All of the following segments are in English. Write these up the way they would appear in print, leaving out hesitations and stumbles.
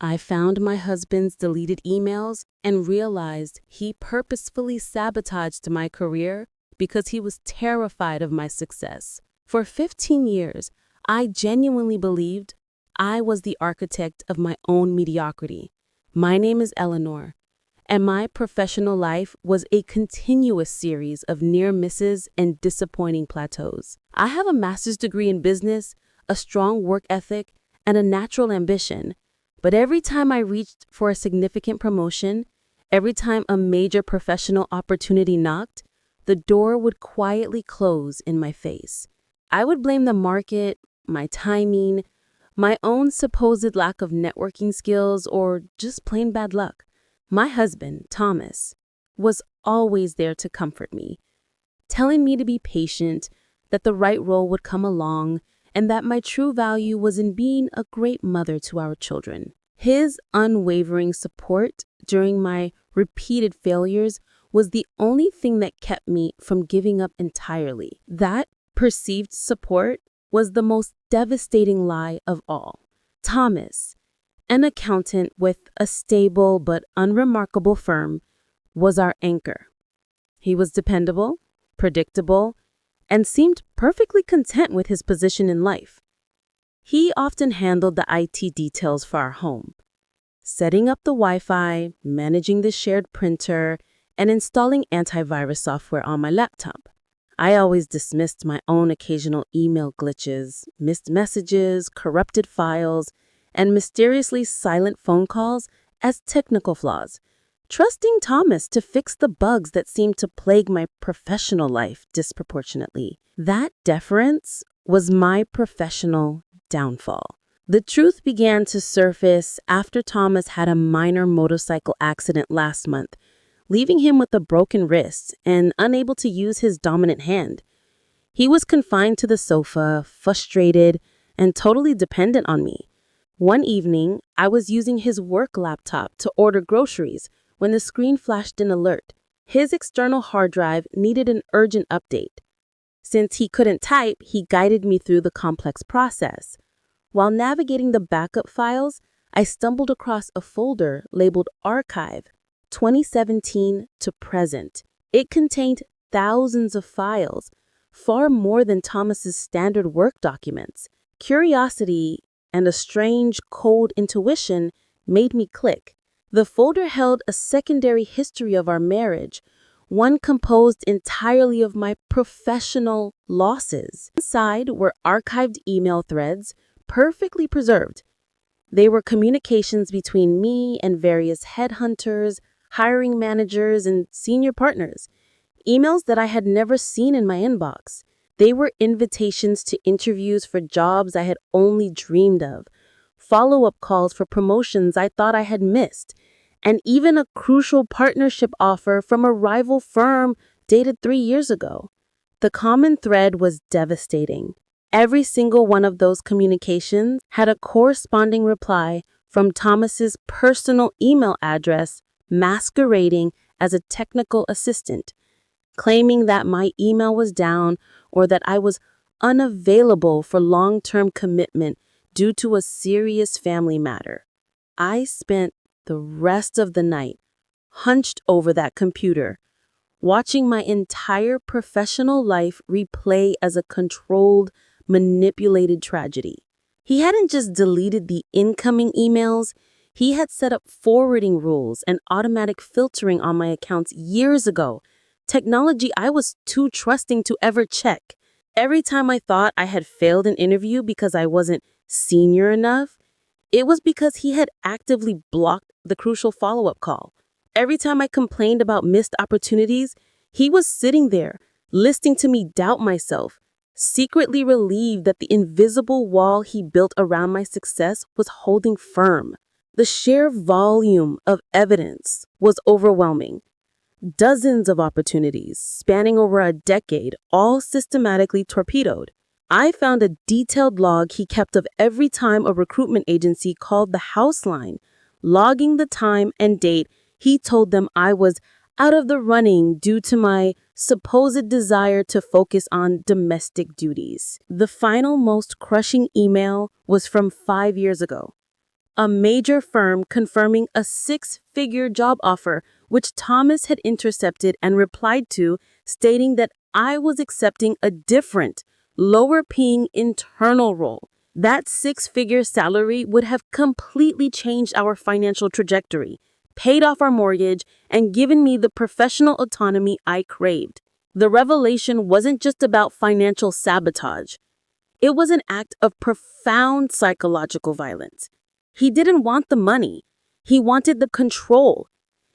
I found my husband's deleted emails and realized he purposefully sabotaged my career because he was terrified of my success. For 15 years, I genuinely believed I was the architect of my own mediocrity. My name is Eleanor, and my professional life was a continuous series of near misses and disappointing plateaus. I have a master's degree in business, a strong work ethic, and a natural ambition. But every time I reached for a significant promotion, every time a major professional opportunity knocked, the door would quietly close in my face. I would blame the market, my timing, my own supposed lack of networking skills, or just plain bad luck. My husband, Thomas, was always there to comfort me, telling me to be patient, that the right role would come along, and that my true value was in being a great mother to our children. His unwavering support during my repeated failures was the only thing that kept me from giving up entirely. That perceived support was the most devastating lie of all. Thomas, an accountant with a stable but unremarkable firm, was our anchor. He was dependable, predictable, and seemed perfectly content with his position in life. He often handled the IT details for our home, setting up the Wi-Fi, managing the shared printer, and installing antivirus software on my laptop. I always dismissed my own occasional email glitches, missed messages, corrupted files, and mysteriously silent phone calls as technical flaws, trusting Thomas to fix the bugs that seemed to plague my professional life disproportionately. That deference was my professional downfall. The truth began to surface after Thomas had a minor motorcycle accident last month, leaving him with a broken wrist and unable to use his dominant hand. He was confined to the sofa, frustrated, and totally dependent on me. One evening, I was using his work laptop to order groceries when the screen flashed an alert. His external hard drive needed an urgent update. Since he couldn't type, he guided me through the complex process. While navigating the backup files, I stumbled across a folder labeled Archive, 2017 to present. It contained thousands of files, far more than Thomas's standard work documents. Curiosity and a strange, cold intuition made me click. The folder held a secondary history of our marriage, one composed entirely of my professional losses. Inside were archived email threads, perfectly preserved. They were communications between me and various headhunters, hiring managers, and senior partners. Emails that I had never seen in my inbox. They were invitations to interviews for jobs I had only dreamed of, follow-up calls for promotions I thought I had missed, and even a crucial partnership offer from a rival firm dated 3 years ago. The common thread was devastating. Every single one of those communications had a corresponding reply from Thomas's personal email address masquerading as a technical assistant, claiming that my email was down or that I was unavailable for long-term commitment due to a serious family matter. I spent the rest of the night hunched over that computer, watching my entire professional life replay as a controlled, manipulated tragedy. He hadn't just deleted the incoming emails, he had set up forwarding rules and automatic filtering on my accounts years ago, technology I was too trusting to ever check. Every time I thought I had failed an interview because I wasn't senior enough, it was because he had actively blocked the crucial follow-up call. Every time I complained about missed opportunities, he was sitting there, listening to me doubt myself, secretly relieved that the invisible wall he built around my success was holding firm. The sheer volume of evidence was overwhelming. Dozens of opportunities, spanning over a decade, all systematically torpedoed. I found a detailed log he kept of every time a recruitment agency called the house line, logging the time and date he told them I was out of the running due to my supposed desire to focus on domestic duties. The final, most crushing email was from 5 years ago. a major firm confirming a six-figure job offer, which Thomas had intercepted and replied to, stating that I was accepting a different, lower-paying internal role. That six-figure salary would have completely changed our financial trajectory, paid off our mortgage, and given me the professional autonomy I craved. The revelation wasn't just about financial sabotage. It was an act of profound psychological violence. He didn't want the money. He wanted the control.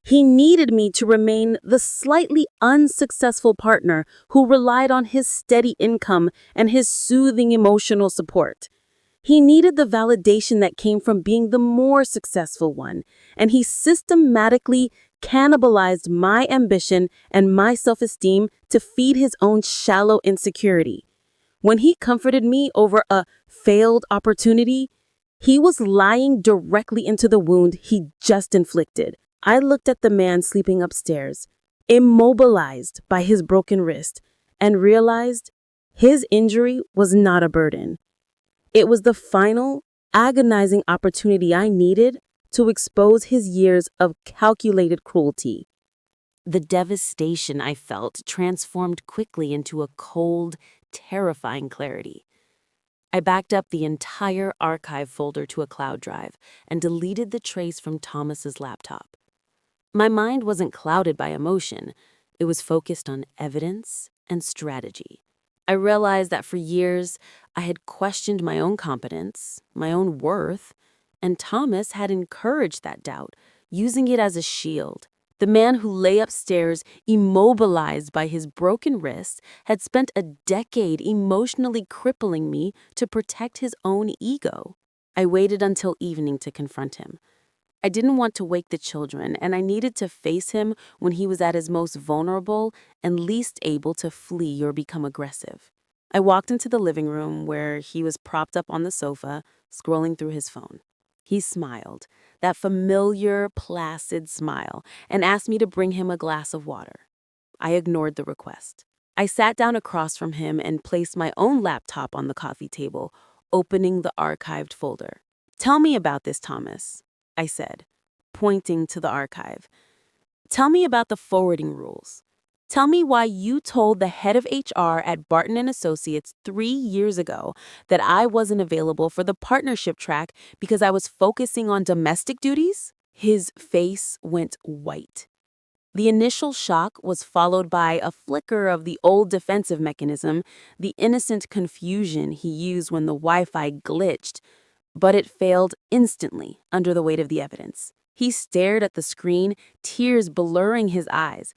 He needed me to remain the slightly unsuccessful partner who relied on his steady income and his soothing emotional support. He needed the validation that came from being the more successful one, and he systematically cannibalized my ambition and my self-esteem to feed his own shallow insecurity. When he comforted me over a failed opportunity, he was lying directly into the wound he just inflicted. I looked at the man sleeping upstairs, immobilized by his broken wrist, and realized his injury was not a burden. It was the final, agonizing opportunity I needed to expose his years of calculated cruelty. The devastation I felt transformed quickly into a cold, terrifying clarity. I backed up the entire archive folder to a cloud drive and deleted the trace from Thomas's laptop. My mind wasn't clouded by emotion. It was focused on evidence and strategy. I realized that for years, I had questioned my own competence, my own worth, and Thomas had encouraged that doubt, using it as a shield. The man who lay upstairs, immobilized by his broken wrist, had spent a decade emotionally crippling me to protect his own ego. I waited until evening to confront him. I didn't want to wake the children, and I needed to face him when he was at his most vulnerable and least able to flee or become aggressive. I walked into the living room where he was propped up on the sofa, scrolling through his phone. He smiled, that familiar, placid smile, and asked me to bring him a glass of water. I ignored the request. I sat down across from him and placed my own laptop on the coffee table, opening the archived folder. "Tell me about this, Thomas," I said, pointing to the archive. "Tell me about the forwarding rules. Tell me why you told the head of HR at Barton & Associates 3 years ago that I wasn't available for the partnership track because I was focusing on domestic duties." His face went white. The initial shock was followed by a flicker of the old defensive mechanism, the innocent confusion he used when the Wi-Fi glitched, but it failed instantly under the weight of the evidence. He stared at the screen, tears blurring his eyes.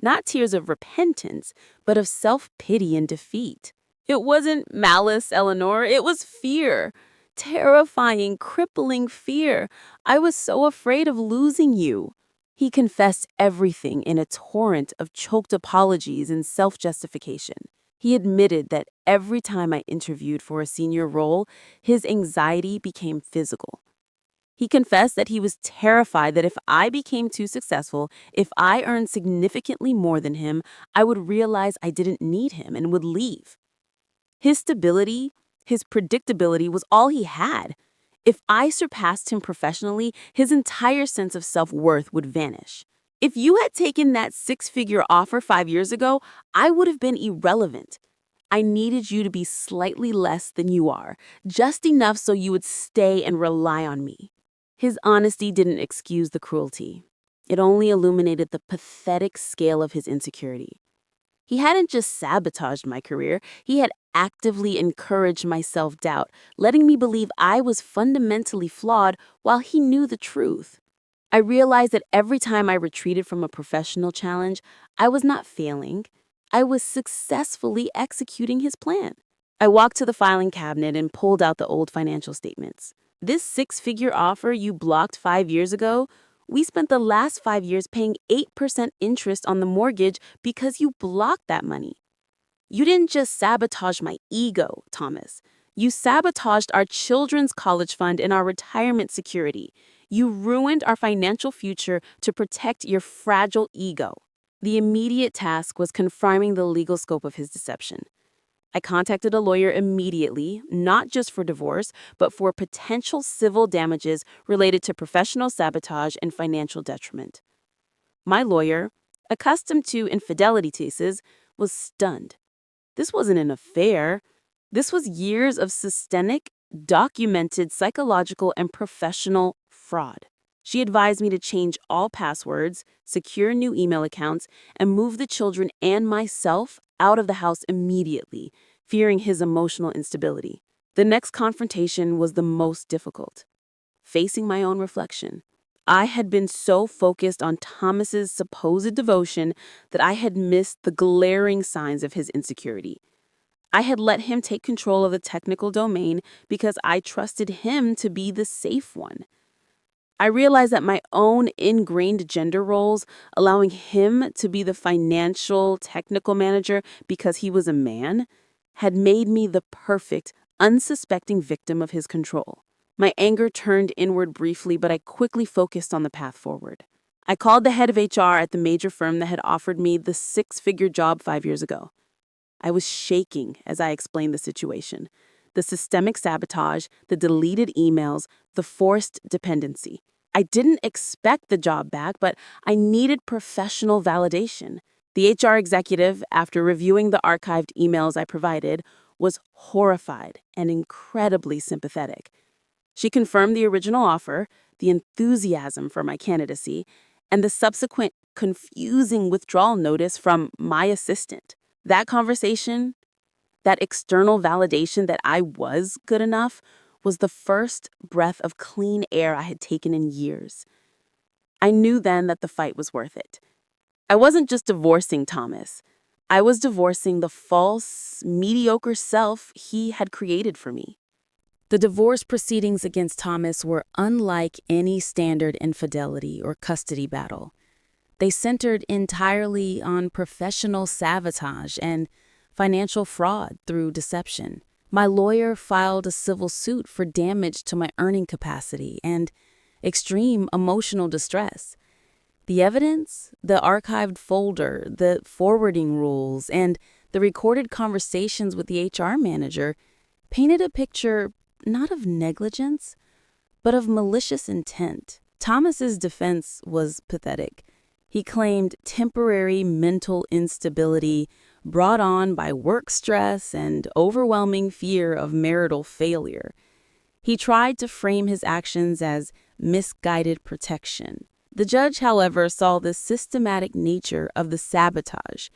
Not tears of repentance, but of self-pity and defeat. It wasn't malice, Eleanor. It was fear. Terrifying, crippling fear. I was so afraid of losing you. He confessed everything in a torrent of choked apologies and self-justification. He admitted that every time I interviewed for a senior role, his anxiety became physical. He confessed that he was terrified that if I became too successful, if I earned significantly more than him, I would realize I didn't need him and would leave. His stability, his predictability was all he had. If I surpassed him professionally, his entire sense of self-worth would vanish. If you had taken that six-figure offer 5 years ago, I would have been irrelevant. I needed you to be slightly less than you are, just enough so you would stay and rely on me. His honesty didn't excuse the cruelty. It only illuminated the pathetic scale of his insecurity. He hadn't just sabotaged my career, he had actively encouraged my self-doubt, letting me believe I was fundamentally flawed while he knew the truth. I realized that every time I retreated from a professional challenge, I was not failing. I was successfully executing his plan. I walked to the filing cabinet and pulled out the old financial statements. This six-figure offer you blocked 5 years ago, we spent the last 5 years paying 8% interest on the mortgage because you blocked that money. You didn't just sabotage my ego, Thomas. You sabotaged our children's college fund and our retirement security. You ruined our financial future to protect your fragile ego. The immediate task was confirming the legal scope of his deception. I contacted a lawyer immediately, not just for divorce, but for potential civil damages related to professional sabotage and financial detriment. My lawyer, accustomed to infidelity cases, was stunned. This wasn't an affair. This was years of systemic, documented psychological and professional fraud. She advised me to change all passwords, secure new email accounts, and move the children and myself out of the house immediately, fearing his emotional instability. The next confrontation was the most difficult. Facing my own reflection. I had been so focused on Thomas's supposed devotion that I had missed the glaring signs of his insecurity. I had let him take control of the technical domain because I trusted him to be the safe one. I realized that my own ingrained gender roles, allowing him to be the financial, technical manager because he was a man, had made me the perfect, unsuspecting victim of his control. My anger turned inward briefly, but I quickly focused on the path forward. I called the head of HR at the major firm that had offered me the six-figure job 5 years ago. I was shaking as I explained the situation. The systemic sabotage, the deleted emails, the forced dependency. I didn't expect the job back, but I needed professional validation. The HR executive, after reviewing the archived emails I provided, was horrified and incredibly sympathetic. She confirmed the original offer, the enthusiasm for my candidacy, and the subsequent confusing withdrawal notice from my assistant. That conversation, that external validation that I was good enough, was the first breath of clean air I had taken in years. I knew then that the fight was worth it. I wasn't just divorcing Thomas. I was divorcing the false, mediocre self he had created for me. The divorce proceedings against Thomas were unlike any standard infidelity or custody battle. They centered entirely on professional sabotage and financial fraud through deception. My lawyer filed a civil suit for damage to my earning capacity and extreme emotional distress. The evidence, the archived folder, the forwarding rules, and the recorded conversations with the HR manager painted a picture not of negligence, but of malicious intent. Thomas's defense was pathetic. He claimed temporary mental instability brought on by work stress and overwhelming fear of marital failure. He tried to frame his actions as misguided protection. The judge, however, saw the systematic nature of the sabotage,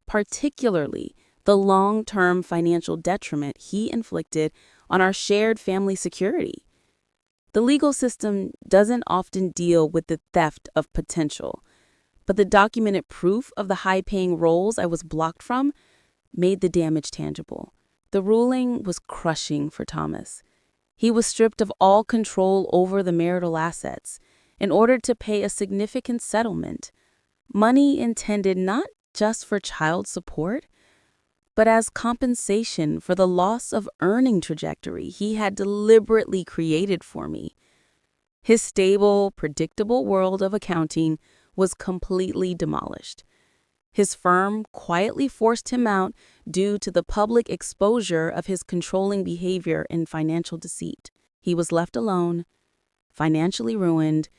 particularly the long-term financial detriment he inflicted on our shared family security. The legal system doesn't often deal with the theft of potential, but the documented proof of the high-paying roles I was blocked from made the damage tangible. The ruling was crushing for Thomas. He was stripped of all control over the marital assets in order to pay a significant settlement, money intended not just for child support, but as compensation for the loss of earning trajectory he had deliberately created for me. His stable, predictable world of accounting was completely demolished. His firm quietly forced him out due to the public exposure of his controlling behavior and financial deceit. He was left alone, financially ruined,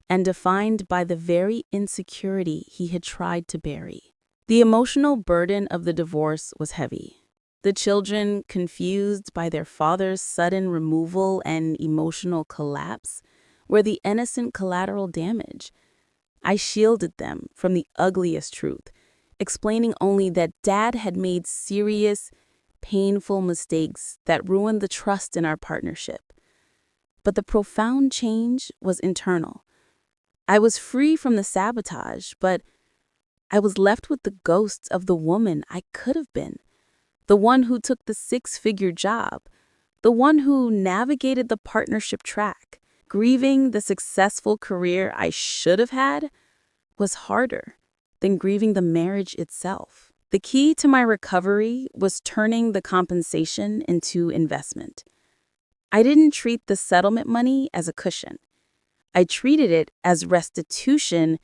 and defined by the very insecurity he had tried to bury. The emotional burden of the divorce was heavy. The children, confused by their father's sudden removal and emotional collapse, were the innocent collateral damage. I shielded them from the ugliest truth, explaining only that Dad had made serious, painful mistakes that ruined the trust in our partnership. But the profound change was internal. I was free from the sabotage, but I was left with the ghosts of the woman I could have been, the one who took the six-figure job, the one who navigated the partnership track. Grieving the successful career I should have had was harder than grieving the marriage itself. The key to my recovery was turning the compensation into investment. I didn't treat the settlement money as a cushion. I treated it as restitution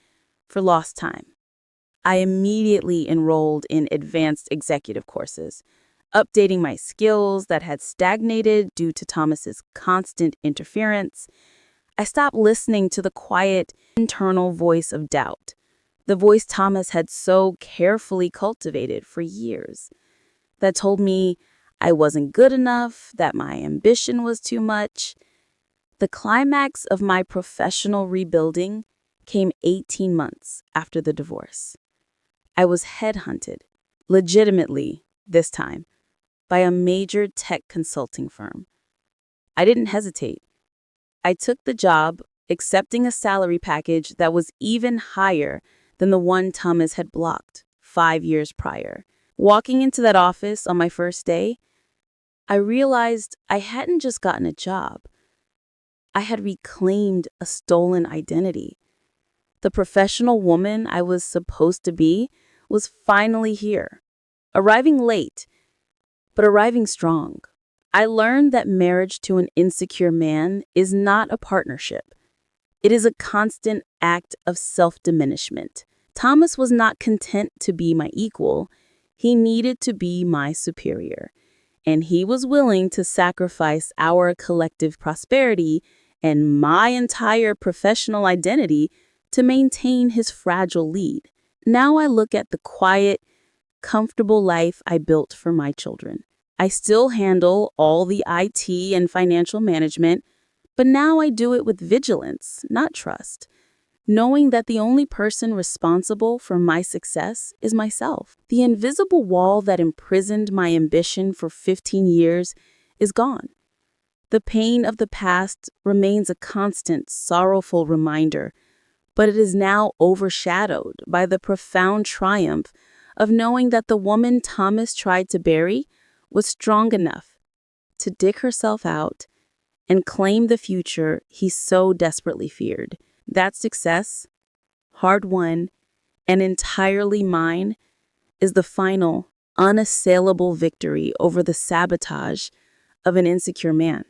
for lost time. I immediately enrolled in advanced executive courses. updating my skills that had stagnated due to Thomas's constant interference. I stopped listening to the quiet, internal voice of doubt, the voice Thomas had so carefully cultivated for years, that told me I wasn't good enough, that my ambition was too much. The climax of my professional rebuilding came 18 months after the divorce. I was headhunted, legitimately this time, by a major tech consulting firm. I didn't hesitate. I took the job, accepting a salary package that was even higher than the one Thomas had blocked 5 years prior. Walking into that office on my first day, I realized I hadn't just gotten a job. I had reclaimed a stolen identity. The professional woman I was supposed to be was finally here, arriving late, but arriving strong. I learned that marriage to an insecure man is not a partnership. It is a constant act of self-diminishment. Thomas was not content to be my equal. He needed to be my superior, and he was willing to sacrifice our collective prosperity and my entire professional identity to maintain his fragile lead. Now I look at the quiet, comfortable life I built for my children. I still handle all the IT and financial management, but now I do it with vigilance, not trust, knowing that the only person responsible for my success is myself. The invisible wall that imprisoned my ambition for 15 years is gone. The pain of the past remains a constant, sorrowful reminder, but it is now overshadowed by the profound triumph of knowing that the woman Thomas tried to bury was strong enough to dig herself out and claim the future he so desperately feared. That success, hard-won and entirely mine, is the final, unassailable victory over the sabotage of an insecure man.